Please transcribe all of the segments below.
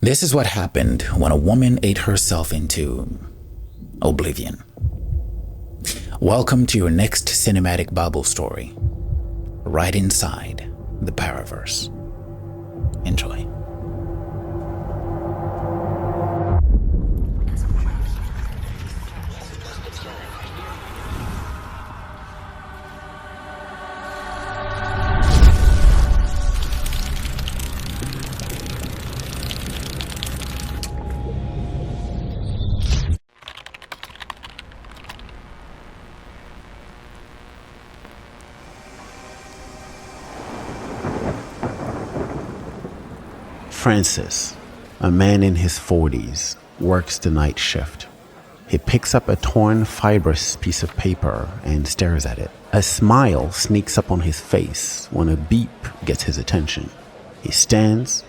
This is what happened when a woman ate herself into oblivion. Welcome to your next cinematic Bible story, right inside the Paraverse. Enjoy. Francis, a man in his 40s, works the night shift. He picks up a torn fibrous piece of paper and stares at it. A smile sneaks up on his face when a beep gets his attention. He stands,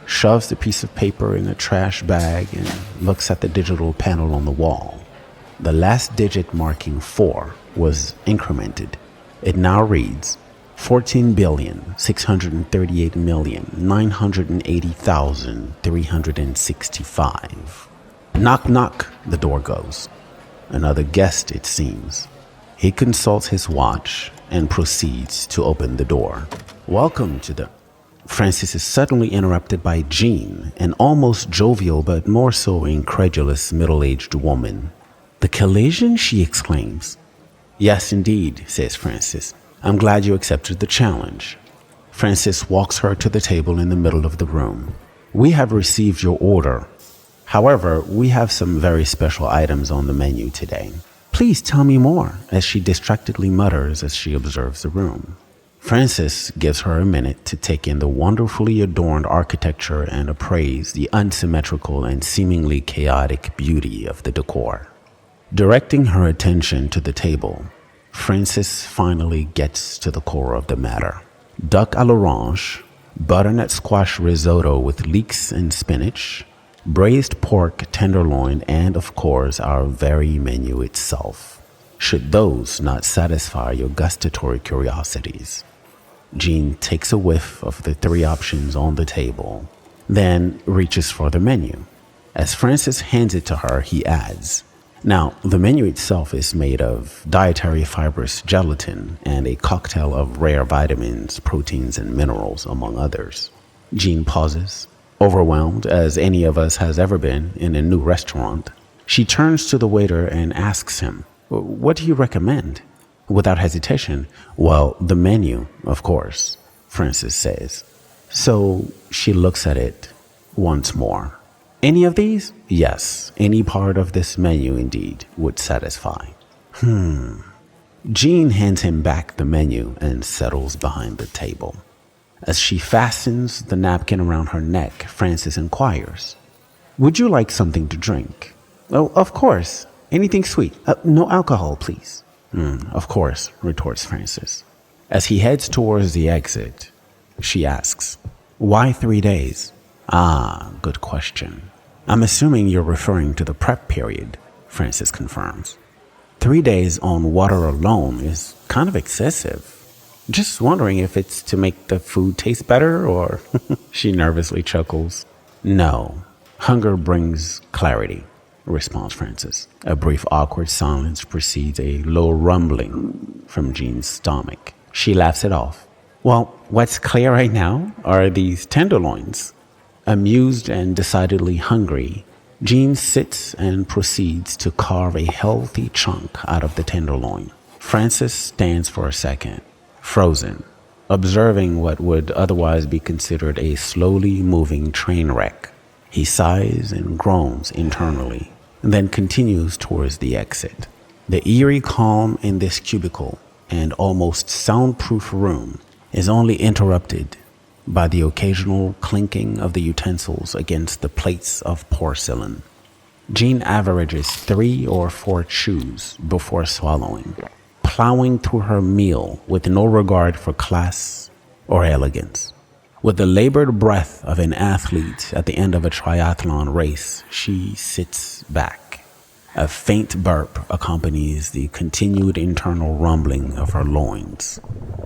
shoves the piece of paper in a trash bag, and looks at the digital panel on the wall. The last digit marking 4 was incremented. It now reads 14,638,980,365. Knock, knock, the door goes. Another guest, it seems. He consults his watch and proceeds to open the door. Welcome to the... Francis is suddenly interrupted by Jean, an almost jovial but more so incredulous middle-aged woman. The collision, she exclaims. Yes, indeed, says Francis. I'm glad you accepted the challenge. Francis walks her to the table in the middle of the room. We have received your order. However, we have some very special items on the menu today. Please tell me more, as she distractedly mutters as she observes the room. Francis gives her a minute to take in the wonderfully adorned architecture and appraise the unsymmetrical and seemingly chaotic beauty of the decor. Directing her attention to the table, Francis finally gets to the core of the matter. Duck à l'orange, butternut squash risotto with leeks and spinach, braised pork tenderloin, and of course our very menu itself. Should those not satisfy your gustatory curiosities? Jean takes a whiff of the 3 options on the table, then reaches for the menu. As Francis hands it to her, he adds, now, the menu itself is made of dietary fibrous gelatin and a cocktail of rare vitamins, proteins, and minerals, among others. Jean pauses, overwhelmed as any of us has ever been in a new restaurant. She turns to the waiter and asks him, what do you recommend? Without hesitation, well, the menu, of course, Francis says. So she looks at it once more. Any of these? Yes, any part of this menu indeed would satisfy. Jean hands him back the menu and settles behind the table. As she fastens the napkin around her neck, Francis inquires, would you like something to drink? Oh, of course. Anything sweet. No alcohol, please. Of course, retorts Francis. As he heads towards the exit, she asks, why 3 days? Ah, good question. I'm assuming you're referring to the prep period, Francis confirms. 3 days on water alone is kind of excessive. Just wondering if it's to make the food taste better or... She nervously chuckles. No, hunger brings clarity, responds Francis. A brief awkward silence precedes a low rumbling from Jean's stomach. She laughs it off. Well, what's clear right now are these tenderloins. Amused and decidedly hungry, Jean sits and proceeds to carve a healthy chunk out of the tenderloin. Francis stands for a second, frozen, observing what would otherwise be considered a slowly moving train wreck. He sighs and groans internally, and then continues towards the exit. The eerie calm in this cubicle and almost soundproof room is only interrupted by the occasional clinking of the utensils against the plates of porcelain. Jean averages 3 or 4 chews before swallowing, plowing through her meal with no regard for class or elegance. With the labored breath of an athlete at the end of a triathlon race, she sits back. A faint burp accompanies the continued internal rumbling of her loins.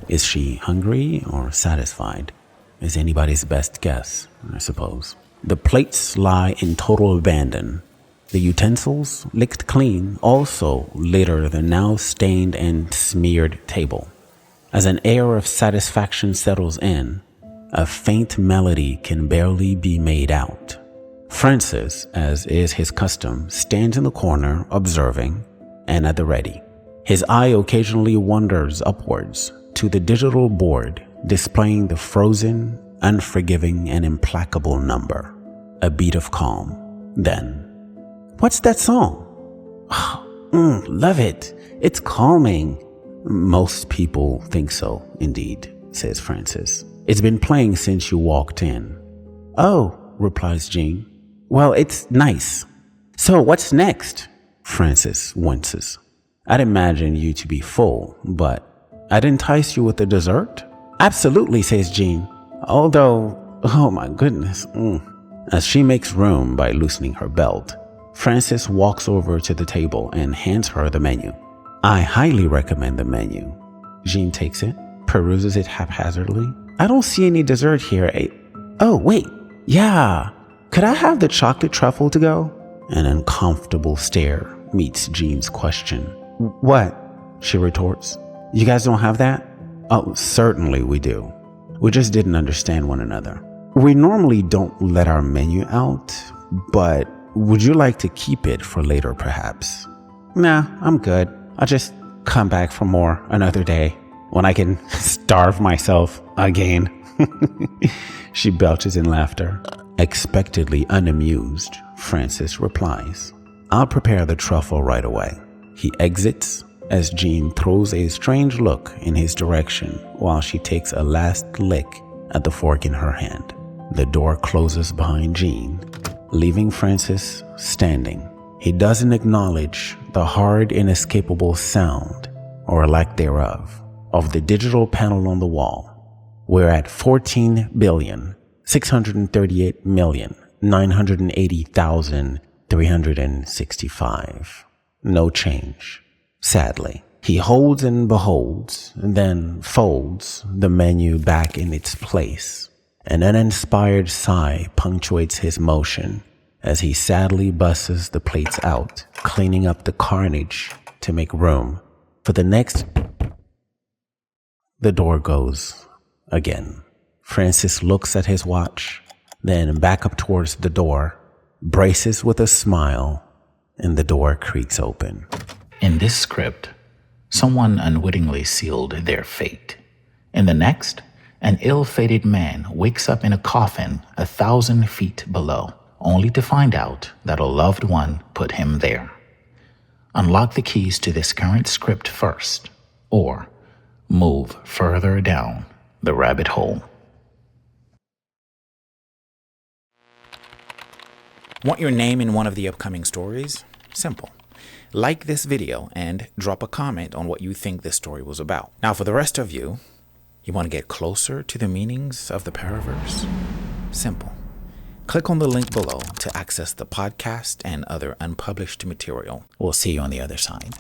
Is she hungry or satisfied? Is anybody's best guess, I suppose. The plates lie in total abandon. The utensils, licked clean, also litter the now stained and smeared table. As an air of satisfaction settles in, a faint melody can barely be made out. Francis, as is his custom, stands in the corner observing and at the ready. His eye occasionally wanders upwards to the digital board displaying the frozen, unforgiving, and implacable number. A beat of calm. Then, "What's that song?" Love it. It's calming." "Most people think so, indeed," says Francis. "It's been playing since you walked in." "Oh," replies Jean. "Well, it's nice. So what's next?" Francis winces. "I'd imagine you to be full, but I'd entice you with a dessert?" "Absolutely," says Jean. "Although, oh my goodness." As she makes room by loosening her belt, Francis walks over to the table and hands her the menu. "I highly recommend the menu." Jean takes it, peruses it haphazardly. "I don't see any dessert here. Oh, wait. Yeah. Could I have the chocolate truffle to go?" An uncomfortable stare meets Jean's question. "What?" she retorts. "You guys don't have that?" "Oh, certainly we do. We just didn't understand one another. We normally don't let our menu out, but would you like to keep it for later perhaps?" "Nah, I'm good. I'll just come back for more another day when I can starve myself again." She belches in laughter. Expectedly unamused, Francis replies, "I'll prepare the truffle right away." He exits as Jean throws a strange look in his direction while she takes a last lick at the fork in her hand. The door closes behind Jean, leaving Francis standing. He doesn't acknowledge the hard, inescapable sound, or lack thereof, of the digital panel on the wall. We're at 14,638,980,365. No change. Sadly, he holds and beholds, and then folds the menu back in its place. An uninspired sigh punctuates his motion as he sadly busses the plates out, cleaning up the carnage to make room for the next. The door goes again. Francis looks at his watch, then back up towards the door, braces with a smile, and the door creaks open. In this script, someone unwittingly sealed their fate. In the next, an ill-fated man wakes up in a coffin 1,000 feet below, only to find out that a loved one put him there. Unlock the keys to this current script first, or move further down the rabbit hole. Want your name in one of the upcoming stories? Simple. Like this video and drop a comment on what you think this story was about. Now, for the rest of you want to get closer to the meanings of the Paraverse? Simple. Click on the link below to access the podcast and other unpublished material. We'll see you on the other side.